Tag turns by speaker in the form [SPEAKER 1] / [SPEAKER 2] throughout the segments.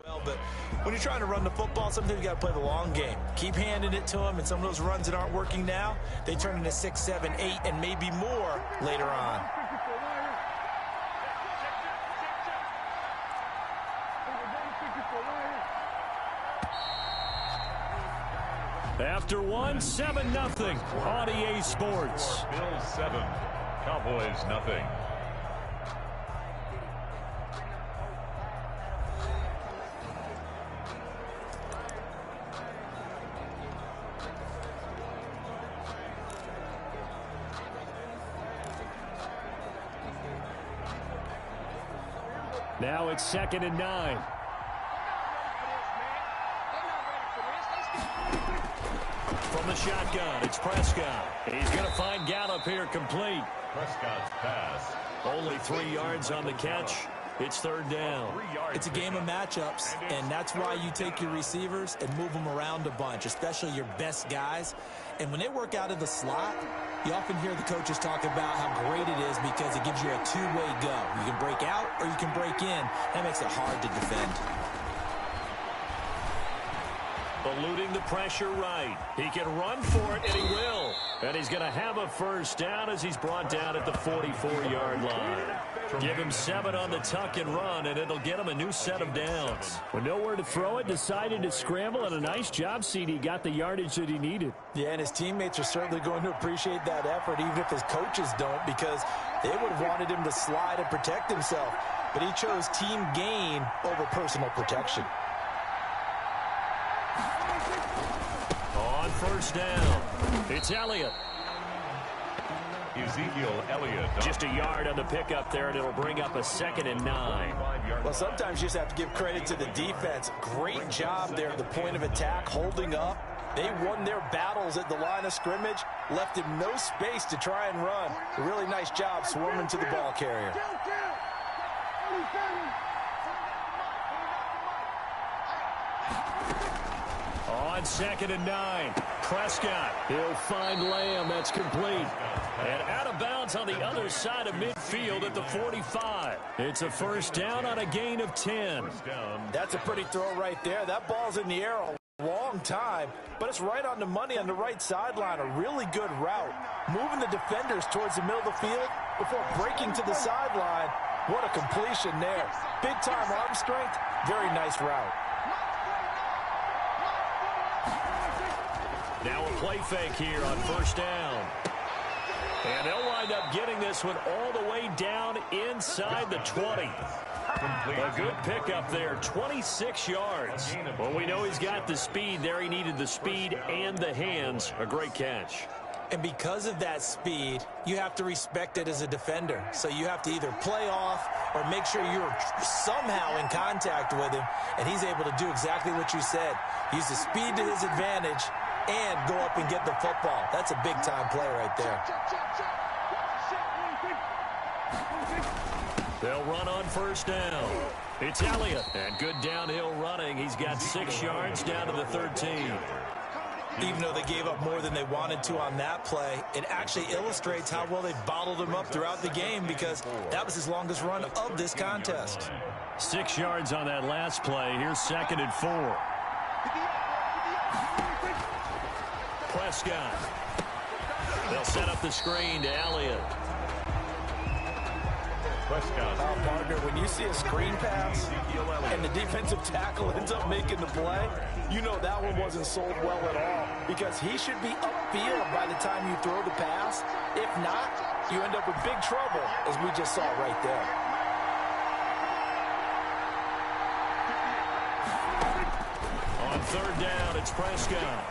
[SPEAKER 1] Well, but when you're trying to run the football, sometimes you got to play the long game. Keep handing it to them, and some of those runs that aren't working now, they turn into 6, 7, 8, and maybe more later on.
[SPEAKER 2] After one, 7-0 on EA Sports.
[SPEAKER 3] Bills 7, Cowboys 0.
[SPEAKER 2] Now it's 2nd and 9. From the shotgun, it's Prescott. He's going to find Gallup here complete.
[SPEAKER 3] Prescott's pass.
[SPEAKER 2] Only 3 yards on the catch. It's 3rd down.
[SPEAKER 1] It's a game of matchups, and that's why you take your receivers and move them around a bunch, especially your best guys. And when they work out of the slot, you often hear the coaches talk about how great it is because it gives you a two-way go. You can break out or you can break in. That makes it hard to defend.
[SPEAKER 2] Eluding the pressure right. He can run for it, and he will. And he's going to have a 1st down as he's brought down at the 44-yard line. Give him 7 on the tuck and run, and it'll get him a new set of downs. With nowhere to throw it, decided to scramble, and a nice job, CD. Got the yardage that he needed.
[SPEAKER 1] Yeah, and his teammates are certainly going to appreciate that effort, even if his coaches don't, because they would have wanted him to slide and protect himself. But he chose team gain over personal protection.
[SPEAKER 2] On 1st down, it's Elliott.
[SPEAKER 3] Ezekiel Elliott.
[SPEAKER 2] Just a yard on the pickup there, and it'll bring up a 2nd and 9.
[SPEAKER 1] Well, sometimes you just have to give credit to the defense. Great job there at the point of attack, holding up. They won their battles at the line of scrimmage, left him no space to try and run. A really nice job swarming to the ball carrier.
[SPEAKER 2] On 2nd and 9, Prescott. He'll find Lamb. That's complete. And out of bounds on the other side of midfield at the 45. It's a 1st down on a gain of 10.
[SPEAKER 1] That's a pretty throw right there. That ball's in the air a long time, but it's right on the money on the right sideline. A really good route. Moving the defenders towards the middle of the field before breaking to the sideline. What a completion there. Big-time arm strength. Very nice route.
[SPEAKER 2] Now a play fake here on 1st down. And they'll wind up getting this one all the way down inside the 20. A good pickup there, 26 yards. Well, we know he's got the speed there. He needed the speed and the hands. A great catch.
[SPEAKER 1] And because of that speed, you have to respect it as a defender. So you have to either play off or make sure you're somehow in contact with him. And he's able to do exactly what you said. Use the speed to his advantage and go up and get the football. That's a big-time play right there.
[SPEAKER 2] They'll run on 1st down. It's Elliott. And good downhill running. He's got 6 yards down to the 13.
[SPEAKER 1] Even though they gave up more than they wanted to on that play, it actually illustrates how well they bottled him up throughout the game because that was his longest run of this contest.
[SPEAKER 2] 6 yards on that last play. Here's 2nd and 4. Prescott. They'll set up the screen to Elliott.
[SPEAKER 3] Prescott.
[SPEAKER 1] Partner, when you see a screen pass and the defensive tackle ends up making the play, you know that one wasn't sold well at all because he should be upfield by the time you throw the pass. If not, you end up with big trouble, as we just saw right there.
[SPEAKER 2] On 3rd down, it's Prescott.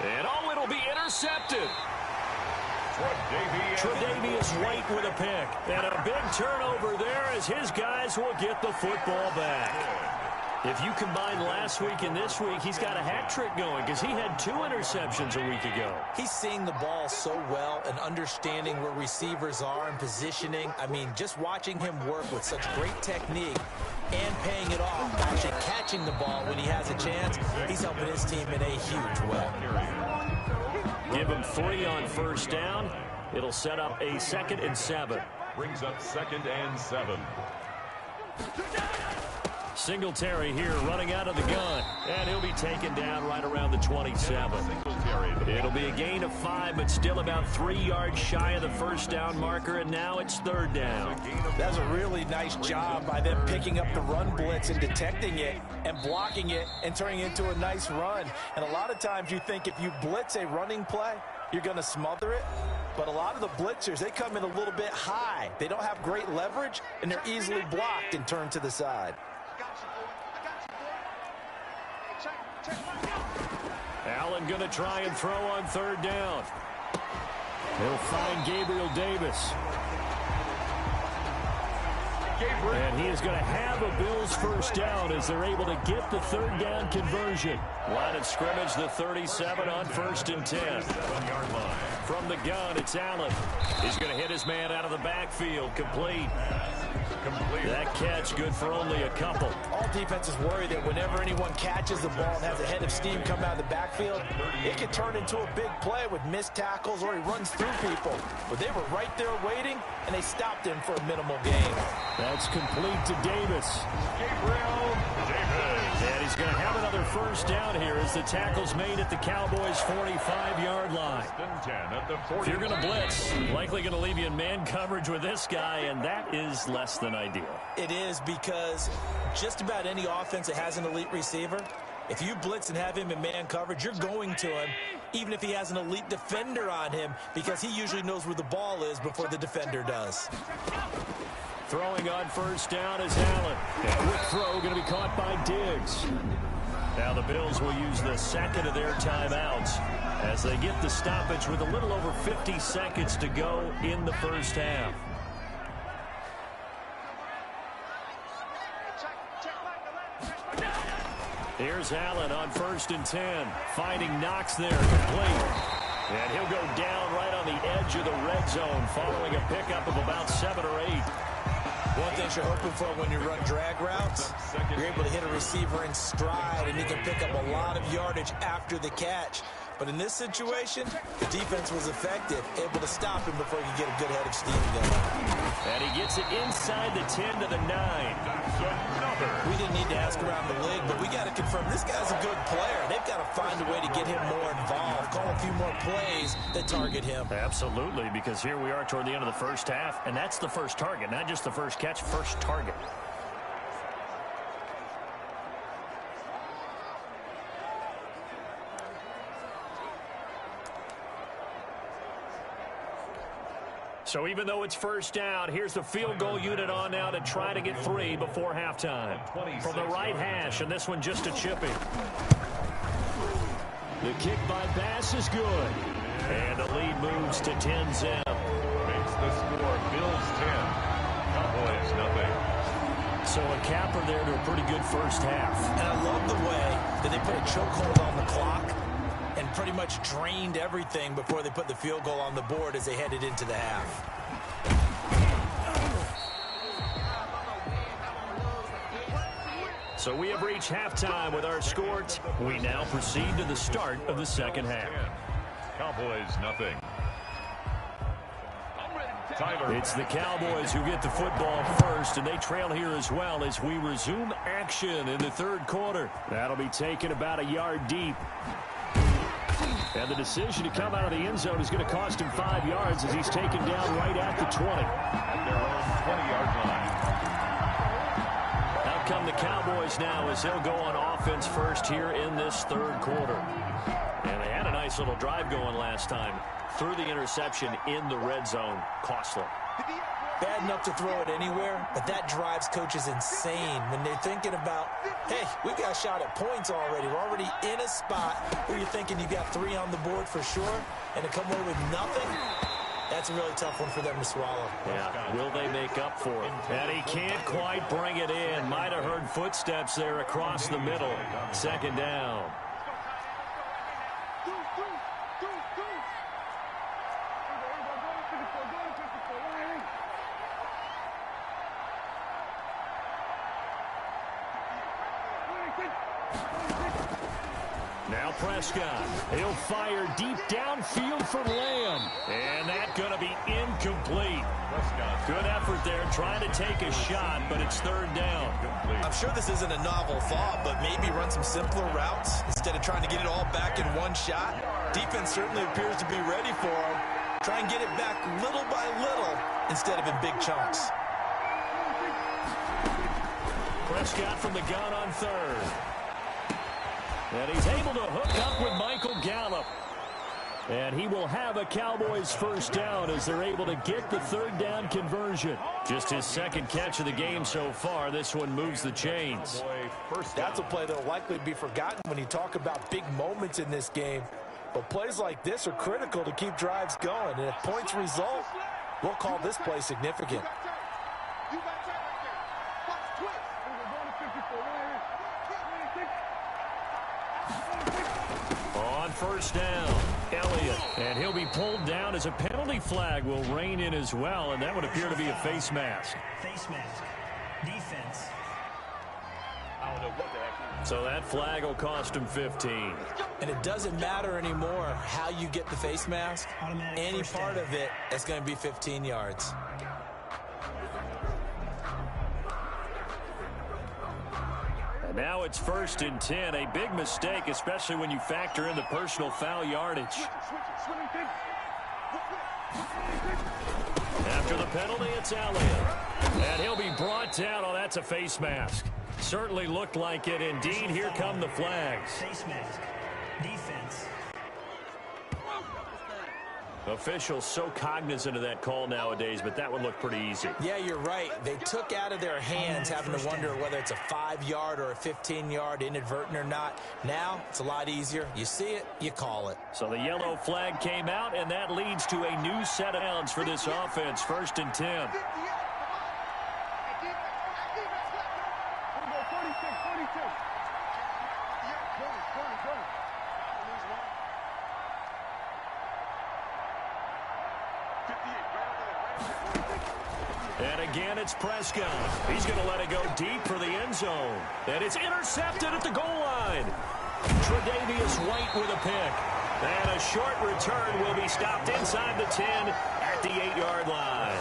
[SPEAKER 2] And it'll be intercepted. Tre'Davious White with a pick. And a big turnover there as his guys will get the football back. If you combine last week and this week, he's got a hat trick going because he had 2 interceptions a week ago.
[SPEAKER 1] He's seeing the ball so well and understanding where receivers are and positioning. I mean, just watching him work with such great technique and paying it off, actually catching the ball when he has a chance, he's helping his team in a huge way.
[SPEAKER 2] Give him 3 on 1st down. It'll set up a 2nd and 7.
[SPEAKER 3] Brings up 2nd and 7.
[SPEAKER 2] Singletary here running out of the gun. And he'll be taken down right around the 27. It'll be a gain of 5, but still about 3 yards shy of the first down marker, and now it's 3rd down.
[SPEAKER 1] That's a really nice job by them picking up the run blitz and detecting it and blocking it and turning it into a nice run. And a lot of times you think if you blitz a running play, you're going to smother it. But a lot of the blitzers, they come in a little bit high. They don't have great leverage, and they're easily blocked and turned to the side.
[SPEAKER 2] Allen going to try and throw on 3rd down. He'll find Gabriel Davis. And he is going to have a Bills first down as they're able to get the 3rd down conversion. Line of scrimmage, the 37 on 1st and 10. From the gun, it's Allen. He's going to hit his man out of the backfield. Complete. That catch good for only a couple.
[SPEAKER 1] All defenses worry that whenever anyone catches the ball and has a head of steam come out of the backfield, it can turn into a big play with missed tackles or he runs through people. But they were right there waiting, and they stopped him for a minimal gain.
[SPEAKER 2] That's complete to Davis.
[SPEAKER 3] Gabriel Davis.
[SPEAKER 2] And he's going to have another first down here as the tackle's made at the Cowboys' 45-yard line. If you're going to blitz, likely going to leave you in man coverage with this guy, and that is less than ideal.
[SPEAKER 1] It is, because just about any offense that has an elite receiver, if you blitz and have him in man coverage, you're going to him, even if he has an elite defender on him, because he usually knows where the ball is before the defender does.
[SPEAKER 2] Throwing on first down is Allen. And quick throw going to be caught by Diggs. Now the Bills will use the second of their timeouts as they get the stoppage with a little over 50 seconds to go in the first half. Here's Allen on 1st and 10. Finding Knox there, complete. And he'll go down right on the edge of the red zone following a pickup of about 7 or 8.
[SPEAKER 1] One thing you're hoping for when you run drag routes, you're able to hit a receiver in stride, and he can pick up a lot of yardage after the catch. But in this situation, the defense was effective, able to stop him before he could get a good head of steam going.
[SPEAKER 2] And he gets it inside the 10 to the 9.
[SPEAKER 1] We didn't need to ask around the league, but we got to confirm this guy's a good player. They've got to find a way to get him more involved, call a few more plays that target him.
[SPEAKER 2] Absolutely, because here we are toward the end of the first half, and that's the first target, not just the first catch, first target. So even though it's first down, here's the field goal unit on now to try to get 3 before halftime. From the right hash, and this one just a chipping. The kick by Bass is good. And the lead moves to 10-zip.
[SPEAKER 3] Makes the score Bills 10, Cowboys nothing.
[SPEAKER 2] So a capper there to a pretty good first half.
[SPEAKER 1] And I love the way that they put a chokehold on the clock and pretty much drained everything before they put the field goal on the board as they headed into the half.
[SPEAKER 2] So we have reached halftime with our score. We now proceed to the start of the second half.
[SPEAKER 3] Cowboys nothing.
[SPEAKER 2] It's the Cowboys who get the football first, and they trail here as well as we resume action in the third quarter. That'll be taken about a yard deep. And the decision to come out of the end zone is going to cost him 5 yards as he's taken down right at the 20.
[SPEAKER 3] At their own 20-yard line.
[SPEAKER 2] Out come the Cowboys now as they'll go on offense first here in this third quarter. And they had a nice little drive going last time. Threw the interception in the red zone. Costly.
[SPEAKER 1] Bad enough to throw it anywhere, but that drives coaches insane when they're thinking about, hey, we've got a shot at points already. We're already in a spot where you're thinking you've got 3 on the board for sure, and to come away with nothing, that's a really tough one for them to swallow.
[SPEAKER 2] Yeah, will they make up for it? And he can't quite bring it in. Might have heard footsteps there across the middle. Second down. Now Prescott. He'll fire deep downfield for Lamb. And that's going to be incomplete. Good effort there trying to take a shot, but it's third down.
[SPEAKER 1] I'm sure this isn't a novel thought, but maybe run some simpler routes instead of trying to get it all back in one shot. Defense certainly appears to be ready for him. Try and get it back little by little instead of in big chunks.
[SPEAKER 2] Prescott from the gun on third. And he's able to hook up with Michael Gallup. And he will have a Cowboys first down as they're able to get the third down conversion. Just his second catch of the game so far. This one moves the chains.
[SPEAKER 1] That's a play that will likely be forgotten when you talk about big moments in this game. But plays like this are critical to keep drives going. And if points result, we'll call this play significant.
[SPEAKER 2] On first down, Elliott. And he'll be pulled down as a penalty flag will rein in as well. And that would appear to be a face mask.
[SPEAKER 4] Face mask. Defense.
[SPEAKER 2] So that flag will cost him 15.
[SPEAKER 1] And it doesn't matter anymore how you get the face mask. Any part of it is going to be 15 yards.
[SPEAKER 2] And now it's 1st and 10. A big mistake, especially when you factor in the personal foul yardage. After the penalty, it's Elliott. And he'll be brought down. Oh, that's a face mask. Certainly looked like it. Indeed, here come the flags.
[SPEAKER 4] Face mask. Defense.
[SPEAKER 2] Officials so cognizant of that call nowadays, but that would look pretty easy.
[SPEAKER 1] Yeah, you're right. They took out of their hands having to wonder whether it's a 5-yard or a 15-yard, inadvertent or not. Now, it's a lot easier. You see it, you call it.
[SPEAKER 2] So the yellow flag came out, and that leads to a new set of downs for this offense. 1st and 10. And again, it's Prescott. He's going to let it go deep for the end zone. And it's intercepted at the goal line. Tre'Davious White with a pick. And a short return will be stopped inside the 10 at the 8-yard line.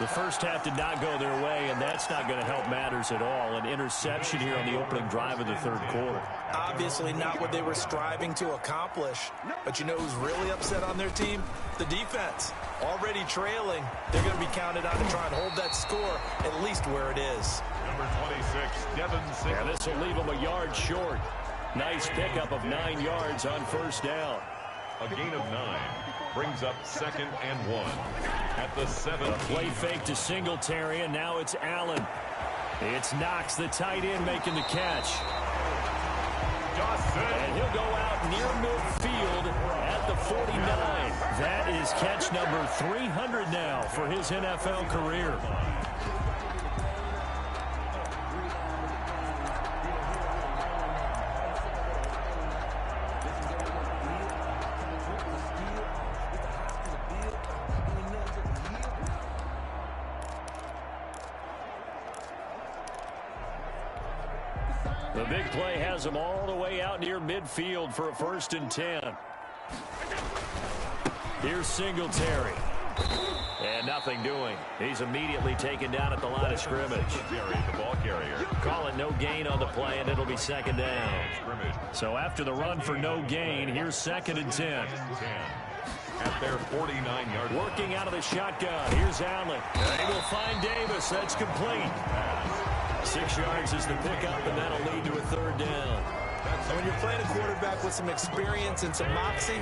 [SPEAKER 2] The first half did not go their way, and that's not going to help matters at all. An interception here on the opening drive of the third quarter.
[SPEAKER 1] Obviously not what they were striving to accomplish. But you know who's really upset on their team? The defense. Already trailing. They're going to be counted on to try and hold that score at least where it is.
[SPEAKER 3] Number 26, Devin Singletary.
[SPEAKER 2] And this will leave them a yard short. Nice pickup of 9 yards on first down.
[SPEAKER 3] A gain of 9 brings up 2nd and 1 at the 7.
[SPEAKER 2] Play fake to Singletary, and now it's Allen. It's Knox, the tight end, making the catch. And he'll go out near midfield at the 49. That is catch number 300 now for his NFL career. The big play has him all the way out near midfield for a 1st and 10. Here's Singletary. And nothing doing. He's immediately taken down at the line of scrimmage.
[SPEAKER 3] The ball carrier.
[SPEAKER 2] Call it no gain on the play, and it'll be 2nd down. So after the run for no gain, here's 2nd and 10.
[SPEAKER 3] At their 49-yard line.
[SPEAKER 2] Working out of the shotgun. Here's Allen. They will find Davis. That's complete. 6 yards is the pickup, and that'll lead to a 3rd down.
[SPEAKER 1] And when you're playing a quarterback with some experience and some moxie,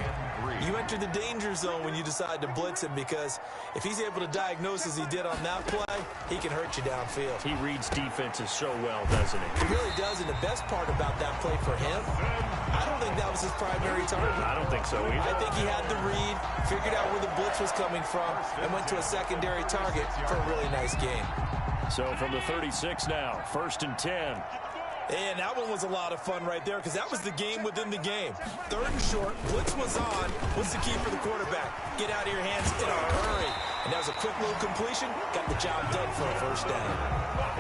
[SPEAKER 1] you enter the danger zone when you decide to blitz him, because if he's able to diagnose as he did on that play, he can hurt you downfield.
[SPEAKER 2] He reads defenses so well, doesn't he?
[SPEAKER 1] He really does, and the best part about that play for him, I don't think that was his primary target.
[SPEAKER 2] I don't think so either.
[SPEAKER 1] I think he had the read, figured out where the blitz was coming from, and went to a secondary target for a really nice game.
[SPEAKER 2] So from the 36 now, 1st and 10.
[SPEAKER 1] And that one was a lot of fun right there, because that was the game within the game. 3rd and short, blitz was on. What's the key for the quarterback? Get out of your hands in a hurry. And that was a quick little completion. Got the job done for a 1st down.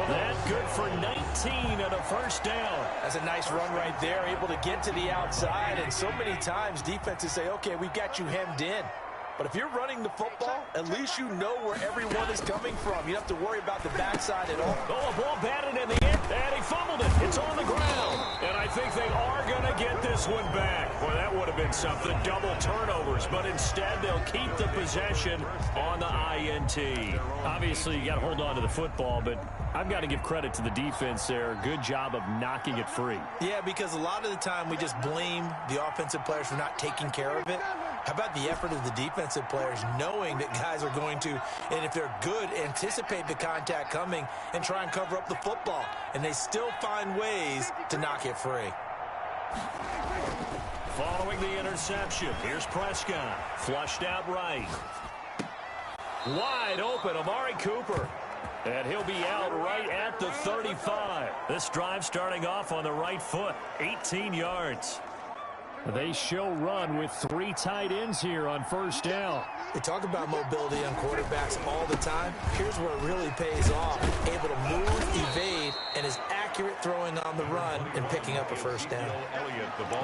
[SPEAKER 2] That good for 19 and a first down.
[SPEAKER 1] That's a nice run right there, able to get to the outside. And so many times defenses say, okay, we've got you hemmed in. But if you're running the football, at least you know where everyone is coming from. You don't have to worry about the backside at all.
[SPEAKER 2] Oh, a ball batted in the air, and he fumbled it. It's on the ground. And I think they are going to get this one back. Boy, that would have been something, double turnovers. But instead, they'll keep the possession on the INT. Obviously, you got to hold on to the football, but I've got to give credit to the defense there. Good job of knocking it free.
[SPEAKER 1] Yeah, because a lot of the time we just blame the offensive players for not taking care of it. How about the effort of the defensive players knowing that guys are going to, and if they're good, anticipate the contact coming and try and cover up the football. And they still find ways to knock it free.
[SPEAKER 2] Following the interception, here's Prescott. Flushed out right. Wide open, Amari Cooper. And he'll be out right at the 35. This drive starting off on the right foot, 18 yards. They show run with 3 tight ends here on first down.
[SPEAKER 1] They talk about mobility on quarterbacks all the time. Here's where it really pays off. Able to move, evade, and is accurate throwing on the run and picking up a first down.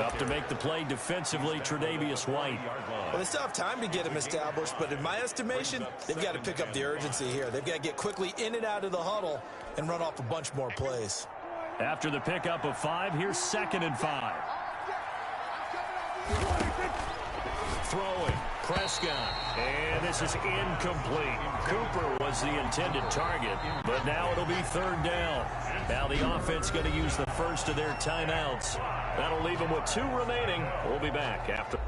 [SPEAKER 2] Up to make the play defensively, Tre'Davious White.
[SPEAKER 1] Well, they still have time to get him established, but in my estimation, they've got to pick up the urgency here. They've got to get quickly in and out of the huddle and run off a bunch more plays.
[SPEAKER 2] After the pickup of 5, here's 2nd and 5. Throwing, Prescott, and this is incomplete. Cooper was the intended target, but now it'll be 3rd down. Now the offense going to use the first of their timeouts. That'll leave them with 2 remaining. We'll be back after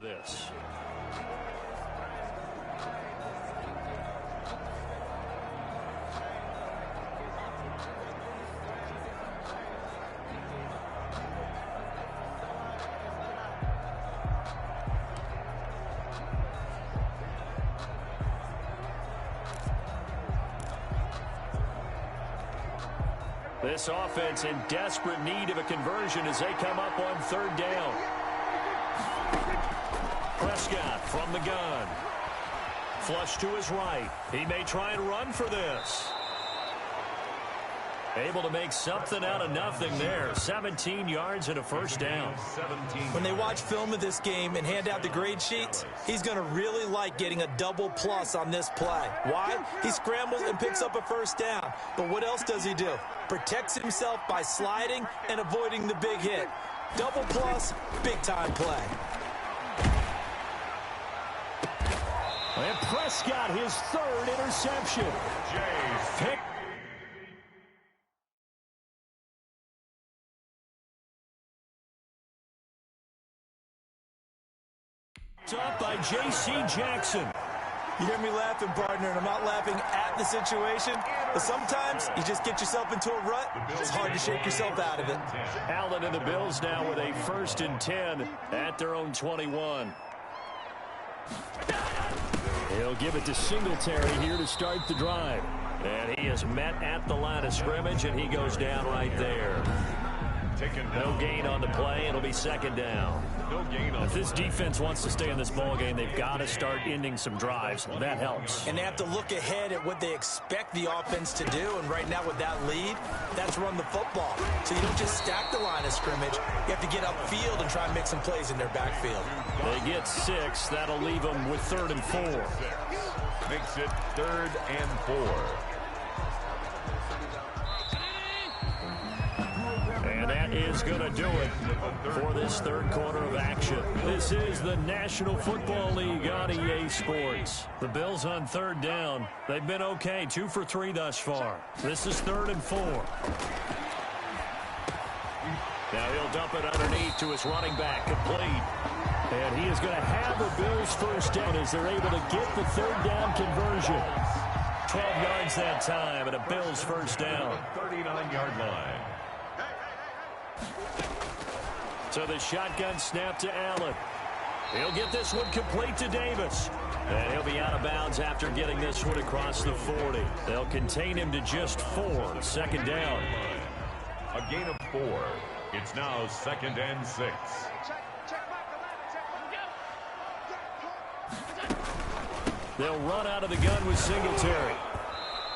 [SPEAKER 2] this. This offense in desperate need of a conversion as they come up on 3rd down. Prescott from the gun. Flush to his right. He may try and run for this. Able to make something out of nothing there. 17 yards and a first down.
[SPEAKER 1] When they watch film of this game and hand out the grade sheets, he's going to really like getting a double plus on this play. Why? He scrambles and picks up a first down. But what else does he do? Protects himself by sliding and avoiding the big hit. Double plus, big-time play.
[SPEAKER 2] And Prescott, his 3rd interception. Pick. Up by J.C. Jackson.
[SPEAKER 1] You hear me laughing, partner, and I'm not laughing at the situation, but sometimes you just get yourself into a rut. It's hard to shake yourself out of it.
[SPEAKER 2] Allen and the Bills now with a 1st and 10 at their own 21. He'll give it to Singletary here to start the drive. And he is met at the line of scrimmage, and he goes down right there. No gain on the play. It'll be 2nd down. If this defense wants to stay in this ballgame, they've got to start ending some drives. That helps.
[SPEAKER 1] And they have to look ahead at what they expect the offense to do. And right now with that lead, that's run the football. So you don't just stack the line of scrimmage. You have to get upfield and try and make some plays in their backfield.
[SPEAKER 2] They get 6. That'll leave them with 3rd and 4.
[SPEAKER 3] Makes it 3rd and 4.
[SPEAKER 2] And that is going to do it for this 3rd quarter of action. This is the National Football League on EA Sports. The Bills on 3rd down. They've been okay, 2 for 3 thus far. This is 3rd and 4. Now he'll dump it underneath to his running back, complete. And he is going to have the Bills first down as they're able to get the 3rd down conversion. 12 yards that time and a Bills first down.
[SPEAKER 3] 39-yard line.
[SPEAKER 2] So the shotgun snap to Allen. He'll get this one complete to Davis. And he'll be out of bounds after getting this one across the 40. They'll contain him to just 4. 2nd down.
[SPEAKER 3] A gain of 4. It's now 2nd and 6.
[SPEAKER 2] They'll run out of the gun with Singletary.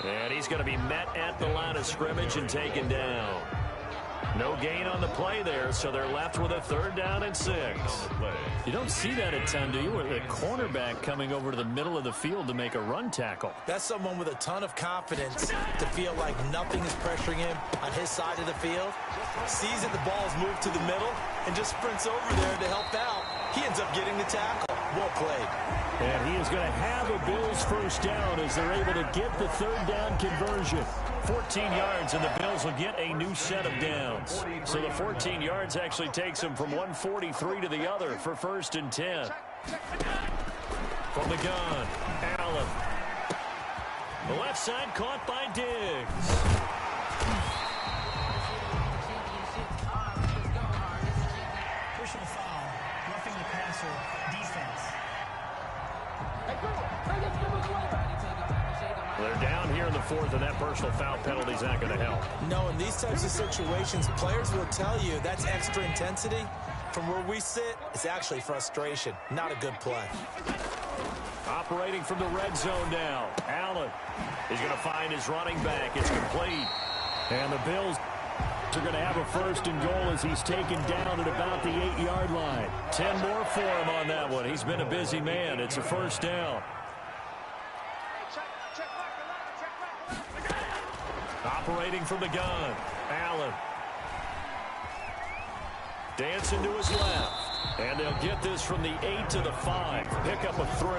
[SPEAKER 2] And he's going to be met at the line of scrimmage and taken down. No gain on the play there, so they're left with a 3rd down and 6.
[SPEAKER 5] You don't see that a ton, do you? With a cornerback coming over to the middle of the field to make a run tackle.
[SPEAKER 1] That's someone with a ton of confidence to feel like nothing is pressuring him on his side of the field. Sees that the ball is moved to the middle and just sprints over there to help out. He ends up getting the tackle. Well played.
[SPEAKER 2] And he is going to have a Bills 1st down as they're able to get the 3rd down conversion. 14 yards, and the Bills will get a new set of downs. So the 14 yards actually takes them from 143 to the other for 1st and 10. From the gun, Allen. The left side caught by Diggs.
[SPEAKER 4] Personal foul, roughing the passer, defense.
[SPEAKER 2] They're down here in the 4th, and that personal foul penalty is not going to help.
[SPEAKER 1] No, in these types of situations, players will tell you that's extra intensity. From where we sit, it's actually frustration. Not a good play.
[SPEAKER 2] Operating from the red zone now. Allen is going to find his running back. It's complete. And the Bills are going to have a 1st and goal as he's taken down at about the 8-yard line. 10 more for him on that one. He's been a busy man. It's a 1st down. Operating from the gun, Allen. Dancing to his left. And they'll get this from the 8 to the 5. Pick up a 3.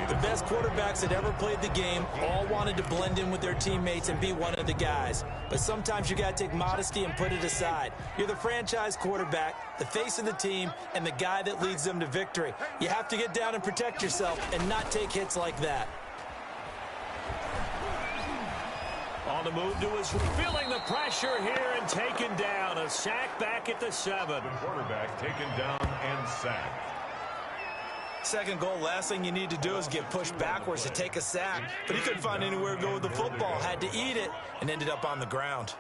[SPEAKER 1] The best quarterbacks that ever played the game all wanted to blend in with their teammates and be one of the guys. But sometimes you got to take modesty and put it aside. You're the franchise quarterback, the face of the team, and the guy that leads them to victory. You have to get down and protect yourself and not take hits like that.
[SPEAKER 2] On the move to his, feeling the pressure here and taken down. A sack back at the 7.
[SPEAKER 3] The quarterback taken down and sacked.
[SPEAKER 1] Second goal, last thing you need to do is get pushed backwards to take a sack. But he couldn't find anywhere to go with the football. Had to eat it and ended up on the ground.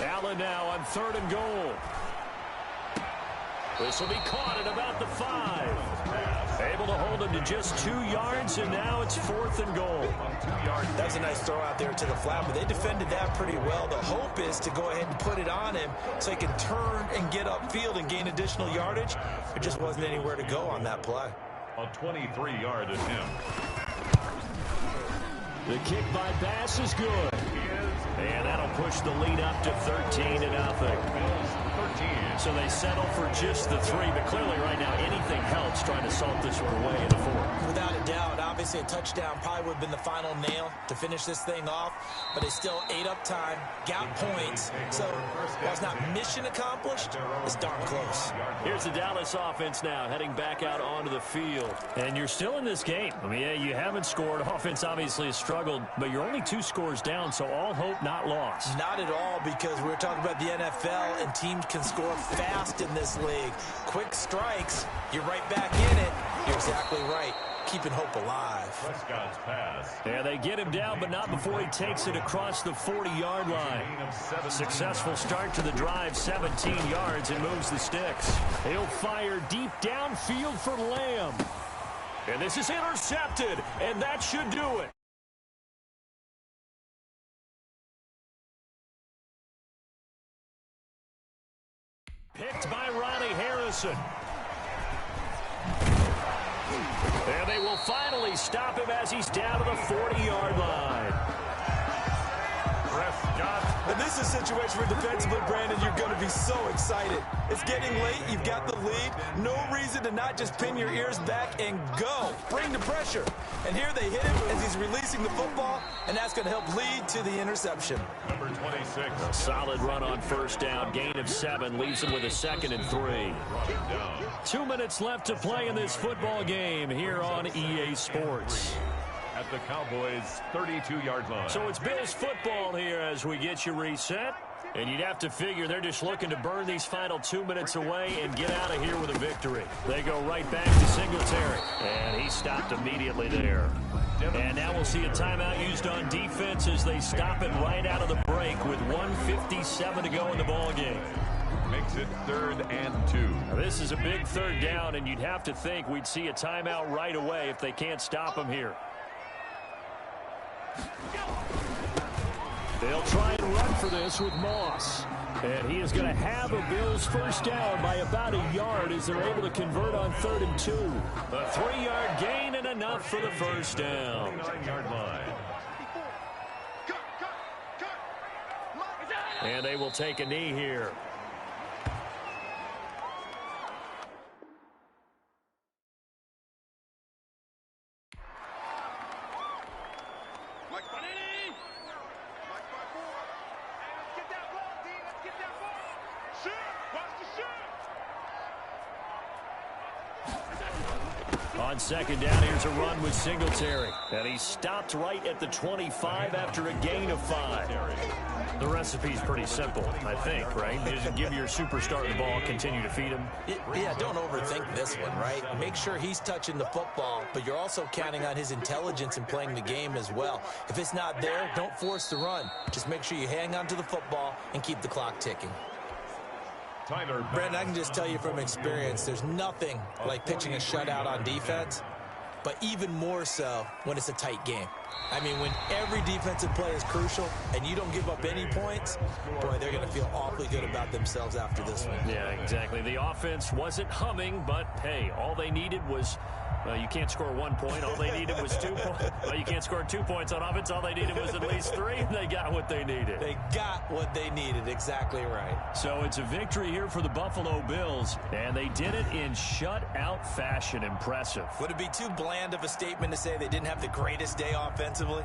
[SPEAKER 2] Allen now on 3rd and goal. This will be caught at about the 5. Able to hold him to just 2 yards, and now it's 4th and goal.
[SPEAKER 1] That was a nice throw out there to the flat, but they defended that pretty well. The hope is to go ahead and put it on him so he can turn and get upfield and gain additional yardage. There just wasn't anywhere to go on that play.
[SPEAKER 3] A 23-yard attempt.
[SPEAKER 2] The kick by Bass is good. And that'll push the lead up to 13-0. So they settle for just the 3, but clearly right now anything helps trying to salt this one away in the 4th.
[SPEAKER 1] Without a doubt, obviously a touchdown probably would have been the final nail to finish this thing off, but they still ate up time, got points, so while it's not mission accomplished, it's darn close.
[SPEAKER 2] Here's the Dallas offense now heading back out onto the field.
[SPEAKER 5] And you're still in this game. I mean, yeah, you haven't scored. Offense obviously has struggled, but you're only 2 scores down, so all hope not lost.
[SPEAKER 1] Not at all, because we're talking about the NFL, and teams can score fast in this league. Quick strikes, you're right back in it. You're exactly right. Keeping hope alive.
[SPEAKER 3] Prescott's pass.
[SPEAKER 2] Yeah, they get him down, but not before he takes it across the 40-yard line. Successful start to the drive, 17 yards, and moves the sticks. He'll fire deep downfield for Lamb. And this is intercepted, and that should do it. Picked by Ronnie Harrison. And they will finally stop him as he's down to the 40-yard line.
[SPEAKER 3] Prescott.
[SPEAKER 1] And this is a situation where defensively, Brandon, you're going to be so excited. It's getting late. You've got the lead. No reason to not just pin your ears back and go. Bring the pressure. And here they hit him as he's releasing the football, and that's going to help lead to the interception.
[SPEAKER 3] Number 26.
[SPEAKER 2] A solid run on 1st down. Gain of 7 leaves him with a 2nd and 3. 2 minutes left to play in this football game here on EA Sports.
[SPEAKER 3] At the Cowboys' 32-yard line.
[SPEAKER 2] So it's Bills football here as we get you reset. And you'd have to figure they're just looking to burn these final 2 minutes away and get out of here with a victory. They go right back to Singletary. And he stopped immediately there. And now we'll see a timeout used on defense as they stop it right out of the break with 1:57 to go in the ballgame.
[SPEAKER 3] Makes it 3rd and 2.
[SPEAKER 2] Now this is a big 3rd down, and you'd have to think we'd see a timeout right away if they can't stop him here. They'll try and run for this with Moss. And he is going to have a Bills first down by about a yard as they're able to convert on 3rd and 2. A 3-yard gain and enough for the first down.
[SPEAKER 3] 9-yard line.
[SPEAKER 2] And they will take a knee here. On 2nd down, here's a run with Singletary. And he stopped right at the 25 after a gain of 5. The recipe's pretty simple, I think, right? Just give your superstar the ball, continue to feed him.
[SPEAKER 1] Yeah, don't overthink this one, right? Make sure he's touching the football, but you're also counting on his intelligence in playing the game as well. If it's not there, don't force the run. Just make sure you hang on to the football and keep the clock ticking. Brent, I can just tell you from experience, there's nothing like pitching a shutout on defense, but even more so when it's a tight game. I mean, when every defensive play is crucial and you don't give up any points, boy, they're going to feel awfully good about themselves after this one.
[SPEAKER 2] Yeah, exactly. The offense wasn't humming, but, hey, all they needed was, well, you can't score 1 point. All they needed was 2 points. Well, you can't score 2 points on offense. All they needed was at least 3, and they got what they needed.
[SPEAKER 1] They got what they needed. Exactly right.
[SPEAKER 2] So it's a victory here for the Buffalo Bills, and they did it in shutout fashion. Impressive.
[SPEAKER 1] Would it be too bland of a statement to say they didn't have the greatest day offensively?